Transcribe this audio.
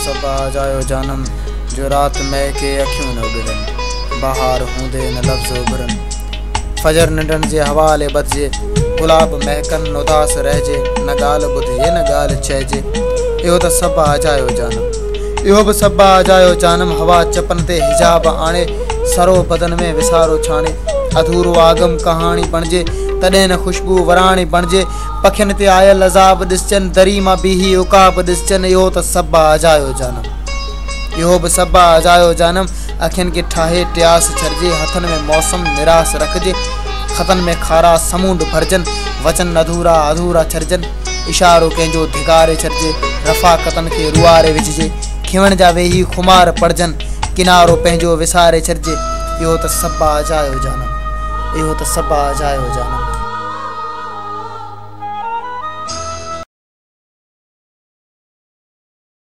सब आजायो जानम जो रात में के अखियों न उड़न बहार हूंदे न लफ्ज़ उभरन फजर निडन जे हवाले बदजे गुलाब महकन उदास रहजे न गाल बुधे न गाल चइजे इहो त सब आजायो जानम इहो बि सब आजायो जानम हवा चपन ते हिजाब आणे सरो बदन में विसारो छाणे अधूरो आगम कहानी बणजे तॾहिं न खुशबू वराणी बणजे पखियुनि ते आयल अज़ाब ॾिसजनि दरी मां बीही उकाब ॾिसजनि इहो त सब आजायो जानम इहो बि सब आजायो जानम अखियुनि खे ठाहे ट्यास छॾिजे हथनि में मौसम निरास रखिजे खतनि में खारा समूंड भरजनि वचन अधूरा अधूरा छॾिजनि इशारो कंहिंजो धिकारे छॾिजे रफ़ाक़तनि खे रुआरे विझिजे खिवण जा वेही खुमार पड़जनि किनारो पंहिंजो विसारे छॾिजे इहो त सब आजायो जानम इहो त सब आजायो जानम।